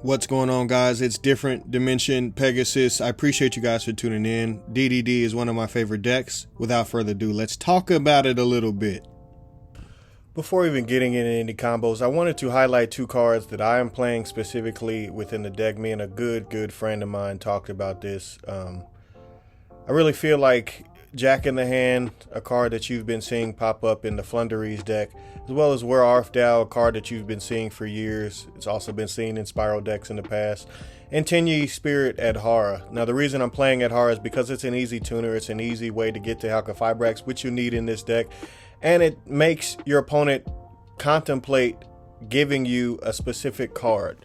What's going on, guys? It's Different Dimension Pegasus. I appreciate you guys for tuning in. DDD is one of my favorite decks. Without further ado, let's talk about it a little bit. Before even getting into any combos, I wanted to highlight two cards that I am playing specifically within the deck. Me and a good friend of mine talked about this. I really feel like Jack in the Hand, a card that you've been seeing pop up in the Flunderies deck, as well as Where Arfdal, a card that you've been seeing for years. It's also been seen in Spiral decks in the past. And Tenyi Spirit Adhara. Now, the reason I'm playing Adhara is because it's an easy tuner. It's an easy way to get to Halqifibrax, which you need in this deck. And it makes your opponent contemplate giving you a specific card.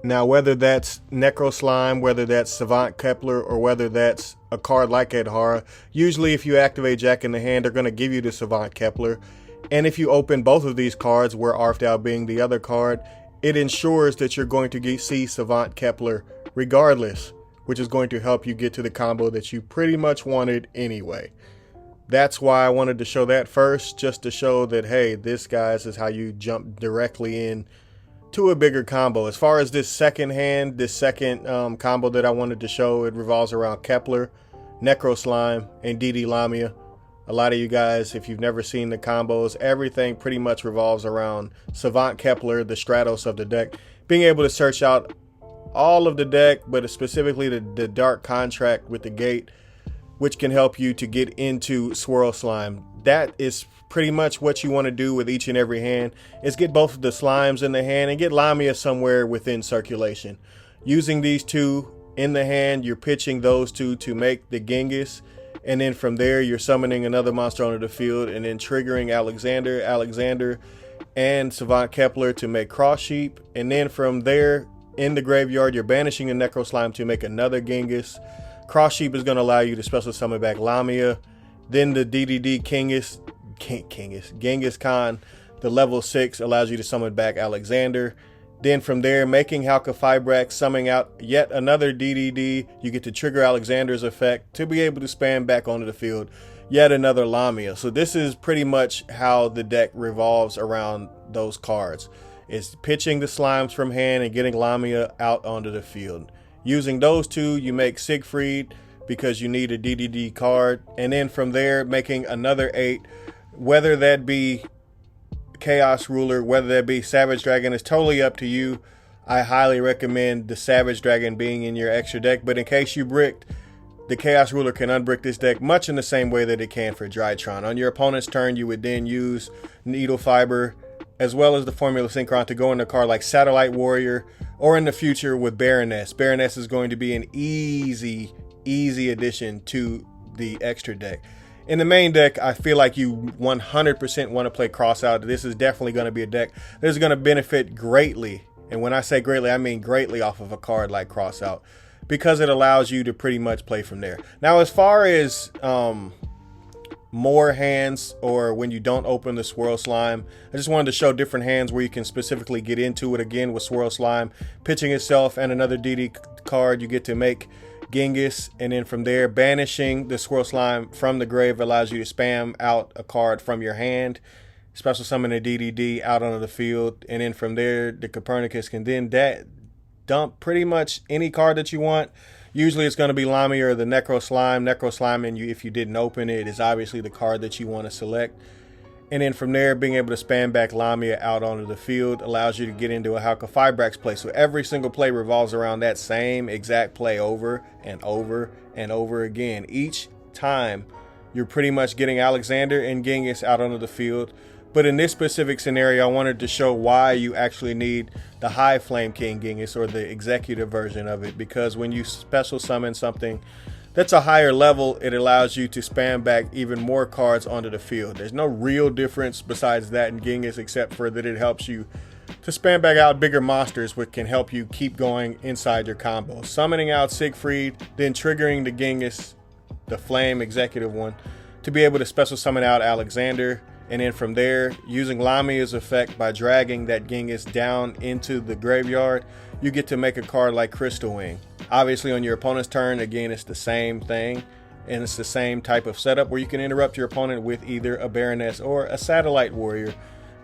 Now, whether that's Necro Slime, whether that's Savant Kepler, or whether that's a card like Adhara, usually if you activate Jack in the Hand, they're going to give you the Savant Kepler. And if you open both of these cards, where Arfdal being the other card, it ensures that you're going to see Savant Kepler regardless, which is going to help you get to the combo that you pretty much wanted anyway. That's why I wanted to show that first, just to show that, hey, this, guys, is how you jump directly in to a bigger combo. As far as this second combo that I wanted to show, it revolves around Kepler, Necro Slime, and DD LAMIA. A lot of you guys, if you've never seen the combos, everything pretty much revolves around Savant Kepler, the Stratos of the deck, being able to search out all of the deck, but specifically the Dark Contract with the Gate, which can help you to get into Swirl Slime. That is pretty much what you want to do with each and every hand, is get both of the slimes in the hand and get Lamia somewhere within circulation. Using these two in the hand, you're pitching those two to make the Genghis, and then from there you're summoning another monster onto the field and then triggering Alexander and Savant Kepler to make Cross Sheep, and then from there in the graveyard you're banishing a Necro Slime to make another Genghis. Cross Sheep is going to allow you to special summon back Lamia. Then the DDD Genghis Khan, the level 6, allows you to summon back Alexander. Then from there, making Halqifibrax, summoning out yet another DDD. You get to trigger Alexander's effect to be able to spam back onto the field yet another Lamia. So this is pretty much how the deck revolves around those cards. It's pitching the slimes from hand and getting Lamia out onto the field. Using those two, you make Siegfried because you need a DDD card. And then from there, making another 8, whether that be Chaos Ruler, whether that be Savage Dragon, is totally up to you. I highly recommend the Savage Dragon being in your extra deck, but in case you bricked, the Chaos Ruler can unbrick this deck much in the same way that it can for Drytron. On your opponent's turn, you would then use Needle Fiber, as well as the Formula Synchron, to go into a card like Satellite Warrior, or in the future with Baroness. Baroness is going to be an easy addition to the extra deck. In the main deck, I feel like you 100% want to play Crossout. This is definitely going to be a deck that's going to benefit greatly. And when I say greatly, I mean greatly off of a card like Crossout, because it allows you to pretty much play from there. Now, as far as more hands, or when you don't open the Swirl Slime, I just wanted to show different hands where you can specifically get into it. Again, with Swirl Slime pitching itself and another DD card, you get to make Genghis, and then from there banishing the Swirl Slime from the grave allows you to spam out a card from your hand, special summon a DDD out onto the field, and then from there the Copernicus can then dump pretty much any card that you want. Usually it's going to be Lamia or the Necro Slime. Necro Slime, and if you didn't open it, is obviously the card that you want to select. And then from there, being able to spam back Lamia out onto the field allows you to get into a Halqifibrax play. So every single play revolves around that same exact play over and over and over again. Each time, you're pretty much getting Alexander and Genghis out onto the field. But in this specific scenario, I wanted to show why you actually need the High Flame King Genghis, or the executive version of it, because when you special summon something that's a higher level, it allows you to spam back even more cards onto the field. There's no real difference besides that in Genghis, except for that it helps you to spam back out bigger monsters, which can help you keep going inside your combo. Summoning out Siegfried, then triggering the Genghis, the Flame executive one, to be able to special summon out Alexander. And then from there, using Lamia's effect by dragging that Genghis down into the graveyard, you get to make a card like Crystal Wing. Obviously on your opponent's turn, again, it's the same thing. And it's the same type of setup where you can interrupt your opponent with either a Baroness or a Satellite Warrior,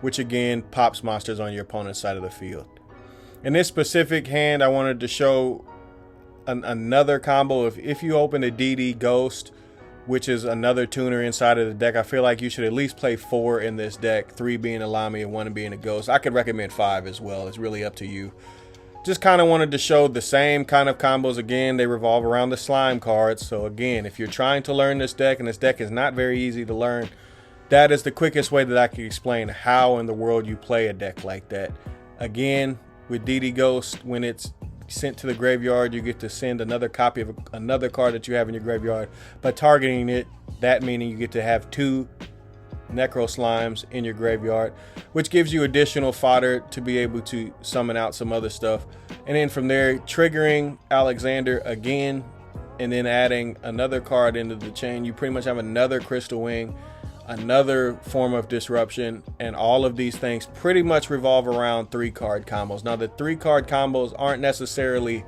which again pops monsters on your opponent's side of the field. In this specific hand, I wanted to show another combo. If you open a DD Ghost, which is another tuner inside of the deck, I feel like you should at least play 4 in this deck, 3 being a LAMIA, 1 being a Ghost. I could recommend 5 as well. It's really up to you. Just kind of wanted to show the same kind of combos. Again, they revolve around the slime cards. So again, if you're trying to learn this deck, and this deck is not very easy to learn, that is the quickest way that I can explain how in the world you play a deck like that. Again, with DD Ghost, when it's sent to the graveyard, you get to send another copy of another card that you have in your graveyard by targeting it. That meaning you get to have 2 Necro Slimes in your graveyard, which gives you additional fodder to be able to summon out some other stuff. And then from there, triggering Alexander again, and then adding another card into the chain, you pretty much have another Crystal Wing, another form of disruption, and all of these things pretty much revolve around 3-card combos. Now, the 3-card combos aren't necessarily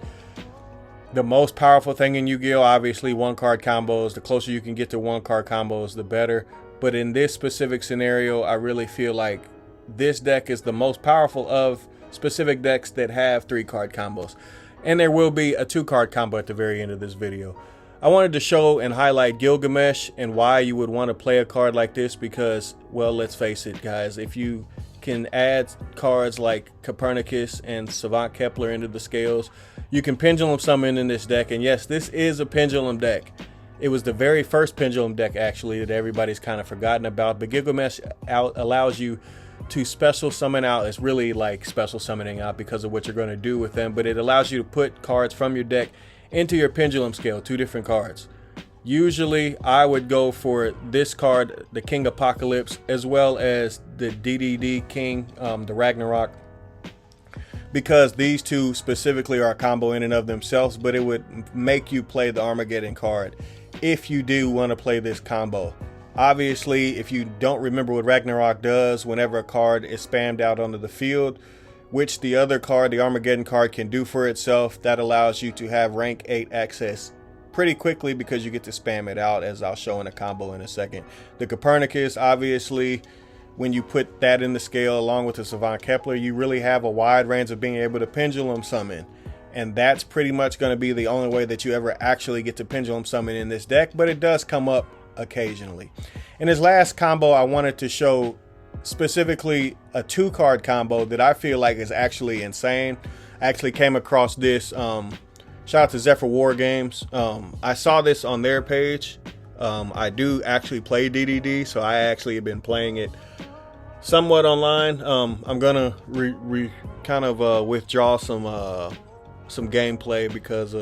the most powerful thing in Yu-Gi-Oh! Obviously, 1-card combos, the closer you can get to 1-card combos, the better. But in this specific scenario, I really feel like this deck is the most powerful of specific decks that have 3-card combos. And there will be a 2-card combo at the very end of this video. I wanted to show and highlight Gilgamesh and why you would want to play a card like this, because, well, let's face it, guys, if you can add cards like Copernicus and Savant Kepler into the scales, you can pendulum summon in this deck. And yes, this is a pendulum deck. It was the very first pendulum deck, actually, that everybody's kind of forgotten about. But Gilgamesh allows you to special summon out. It's really like special summoning out because of what you're going to do with them. But it allows you to put cards from your deck into your pendulum scale, 2 different cards. Usually I would go for this card, the King Apocalypse, as well as the DDD King, the Ragnarok, because these 2 specifically are a combo in and of themselves, but it would make you play the Armageddon card if you do want to play this combo. Obviously, if you don't remember what Ragnarok does, whenever a card is spammed out onto the field, which the other card, the Armageddon card, can do for itself, that allows you to have rank 8 access pretty quickly because you get to spam it out, as I'll show in a combo in a second. The Copernicus, obviously, when you put that in the scale along with the Savant Kepler, you really have a wide range of being able to pendulum summon. And that's pretty much going to be the only way that you ever actually get to pendulum summon in this deck, but it does come up occasionally. In this last combo, I wanted to show specifically a 2-card combo that I feel like is actually insane. I actually came across this, shout out to Zephyr War Games. I saw this on their page. I do actually play DDD, so I actually have been playing it somewhat online. I'm gonna kind of withdraw some gameplay because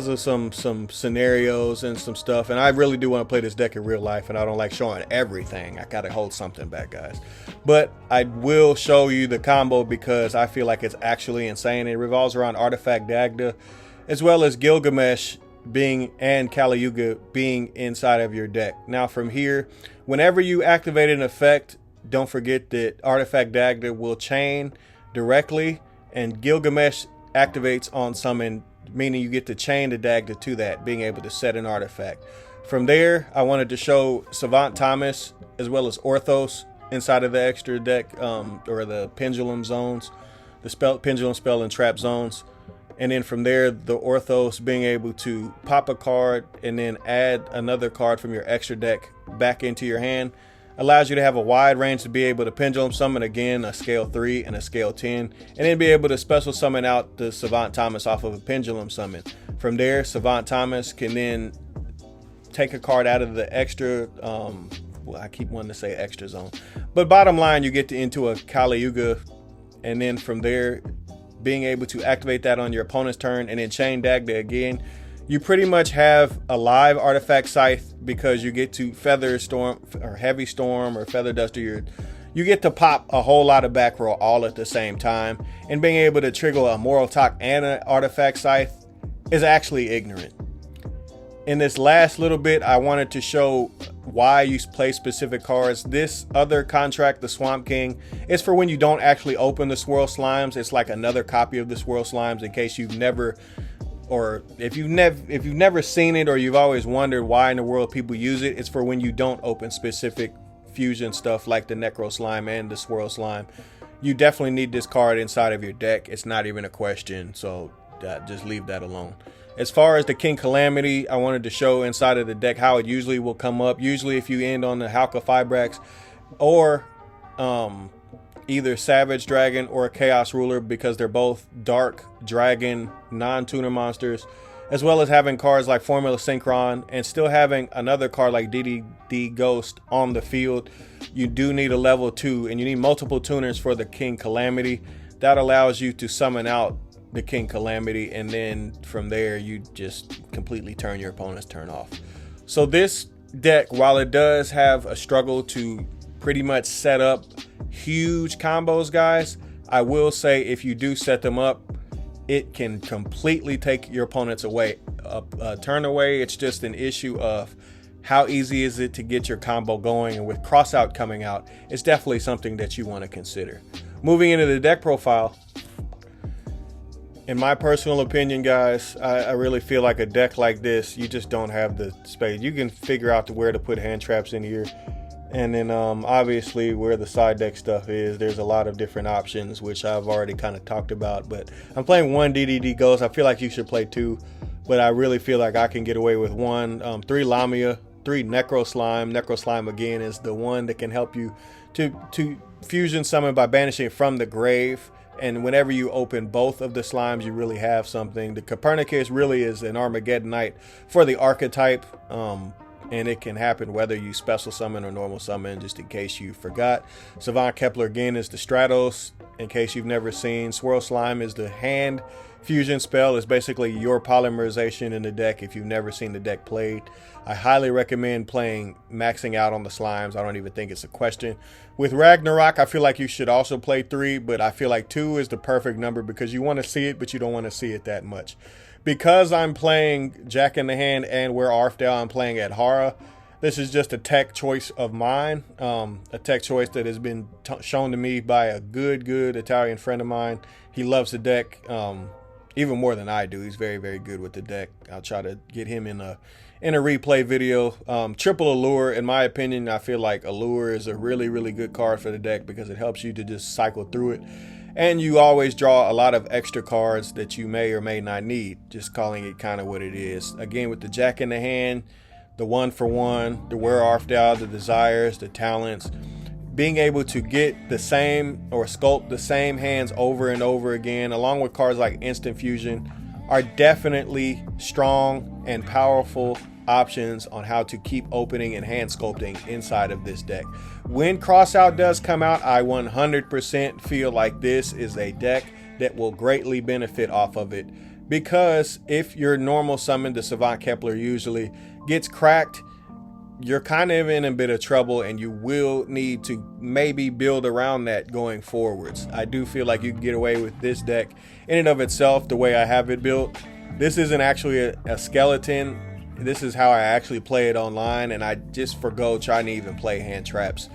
of some scenarios and some stuff, and I really do want to play this deck in real life, and I don't like showing everything. I gotta hold something back, guys. But I will show you the combo because I feel like it's actually insane. It revolves around Artifact Dagda, as well as Gilgamesh and Kali Yuga being inside of your deck. Now from here, whenever you activate an effect, don't forget that Artifact Dagda will chain directly, and Gilgamesh activates on summon, meaning you get to chain the Dagda to that, being able to set an artifact. From there, I wanted to show Savant Thomas as well as Orthos inside of the extra deck, or the pendulum zones, the pendulum spell and trap zones. And then from there, the Orthos being able to pop a card and then add another card from your extra deck back into your hand allows you to have a wide range to be able to pendulum summon, again, a scale 3 and a scale 10, and then be able to special summon out the Savant Thomas off of a pendulum summon. From there, Savant Thomas can then take a card out of the extra, well, I keep wanting to say extra zone, but bottom line, you get into a Kali Yuga, and then from there, being able to activate that on your opponent's turn and then chain Dagda again. You pretty much have a live Artifact Scythe because you get to Feather Storm or Heavy Storm or Feather Duster. You get to pop a whole lot of back row all at the same time, and being able to trigger a Moral Talk and an Artifact Scythe is actually ignorant. In this last little bit, I wanted to show why you play specific cards. This other contract, the Swamp King, is for when you don't actually open the Swirl Slimes. It's like another copy of the Swirl Slimes in case you've never, or if you've never seen it, or you've always wondered why in the world people use it. It's for when you don't open specific fusion stuff like the Necro Slime and the Swirl Slime. you definitely need this card inside of your deck. It's not even a question, so just leave that alone. As far as the King Calamity, I wanted to show inside of the deck how it usually will come up. Usually if you end on the Halka Fibrax or either Savage Dragon or a Chaos Ruler, because they're both dark dragon non-tuner monsters, as well as having cards like Formula Synchron and still having another card like DDD Ghost on the field, you do need a level 2 and you need multiple tuners for the King Calamity. That allows you to summon out the King Calamity, and then from there you just completely turn your opponent's turn off. So this deck, while it does have a struggle to pretty much set up huge combos, guys, I will say if you do set them up, it can completely take your opponents away, turn away. It's just an issue of how easy is it to get your combo going, and with crossout coming out, it's definitely something that you want to consider. Moving into the deck profile, in my personal opinion, guys, I really feel like a deck like this, you just don't have the space. You can figure out where to put hand traps in here, and then obviously where the side deck stuff is, there's a lot of different options, which I've already kind of talked about. But I'm playing 1 DDD Ghost. I feel like you should play 2, but I really feel like I can get away with 1. 3 Lamia, 3 Necro Slime. Necro Slime again is the one that can help you to fusion summon by banishing it from the grave. And whenever you open both of the slimes, you really have something. The Copernicus really is an Armageddon Knight for the archetype. And it can happen whether you special summon or normal summon, just in case you forgot. Savant Kepler again is the Stratos, in case you've never seen. Swirl Slime is the hand fusion spell. It's basically your polymerization in the deck if you've never seen the deck played. I highly recommend maxing out on the slimes. I don't even think it's a question. With Ragnarok, I feel like you should also play 3, but I feel like 2 is the perfect number because you want to see it, but you don't want to see it that much. Because I'm playing Jack in the Hand and Where Arfdale, I'm playing Adhara. This is just a tech choice of mine, a tech choice that has been shown to me by a good Italian friend of mine. He loves the deck even more than I do. He's very, very good with the deck. I'll try to get him in a replay video. Triple Allure, in my opinion, I feel like Allure is a really, really good card for the deck because it helps you to just cycle through it. And you always draw a lot of extra cards that you may or may not need, just calling it kind of what it is. Again, with the Jack in the Hand, the 1-for-1, the Where Arfdale, the Desires, the Talents, being able to get the same or sculpt the same hands over and over again, along with cards like Instant Fusion, are definitely strong and powerful options on how to keep opening and hand sculpting inside of this deck. When Crossout does come out, I 100% feel like this is a deck that will greatly benefit off of it, because if your normal summon, the Savant Kepler, usually gets cracked, you're kind of in a bit of trouble and you will need to maybe build around that going forwards. I do feel like you can get away with this deck in and of itself the way I have it built. This isn't actually a skeleton. This is how I actually play it online, and I just forgo trying to even play hand traps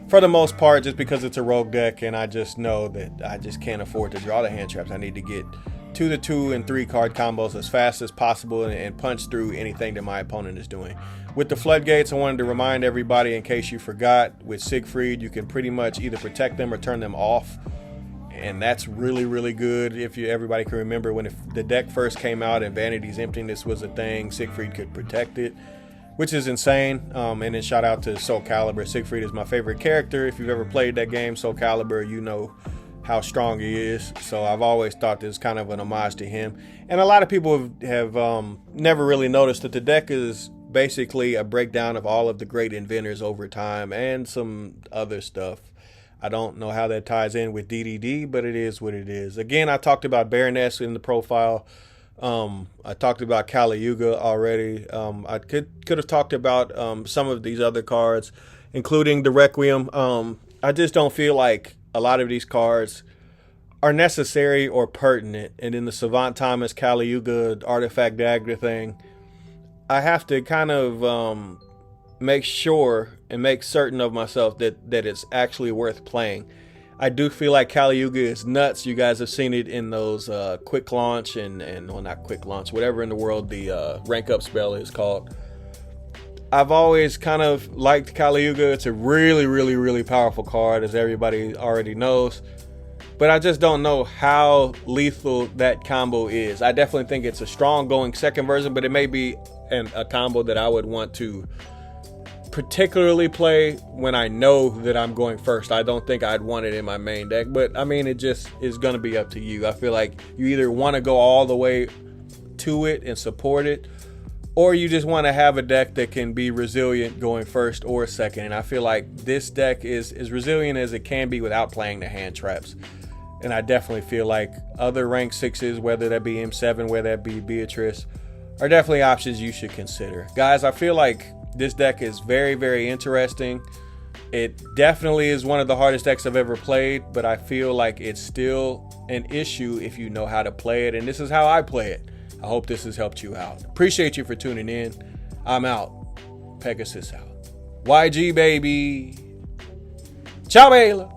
for the most part, just because it's a rogue deck and I just know that I just can't afford to draw the hand traps. I need to get 2 and 3 card combos as fast as possible and punch through anything that my opponent is doing. With the floodgates, I wanted to remind everybody, in case you forgot, with Siegfried, you can pretty much either protect them or turn them off. And that's really, really good. If everybody can remember when the deck first came out and Vanity's Emptiness was a thing, Siegfried could protect it, which is insane. And then shout out to Soul Calibur. Siegfried is my favorite character. If you've ever played that game, Soul Calibur, you know how strong he is. So I've always thought this is kind of an homage to him. And a lot of people have never really noticed that the deck is basically a breakdown of all of the great inventors over time and some other stuff. I don't know how that ties in with DDD, but it is what it is. Again, I talked about Baroness in the profile. I talked about Kali Yuga already. I could have talked about some of these other cards, including the Requiem. I just don't feel like a lot of these cards are necessary or pertinent. And in the Savant Thomas Kali Yuga Artifact Dagger thing, I have to kind of make sure and make certain of myself that it's actually worth playing. I do feel like Kali Yuga is nuts. You guys have seen it in those quick launch and well, not quick launch, whatever in the world the rank up spell is called. I've always kind of liked Kali Yuga. It's a really, really, really powerful card, as everybody already knows. but I just don't know how lethal that combo is. I definitely think it's a strong going second version, but it may be a combo that I would want to particularly play when I know that I'm going first. I don't think I'd want it in my main deck, but I mean, it just is going to be up to you. I feel like you either want to go all the way to it and support it, or you just want to have a deck that can be resilient going first or second. And I feel like this deck is as resilient as it can be without playing the hand traps. And I definitely feel like other rank 6s, whether that be M7, whether that be Beatrice, are definitely options you should consider. Guys, I feel like this deck is very, very interesting. It definitely is one of the hardest decks I've ever played, but I feel like it's still an issue if you know how to play it. And this is how I play it. I hope this has helped you out. Appreciate you for tuning in. I'm out. Pegasus out. YG, baby. Ciao, Baylor.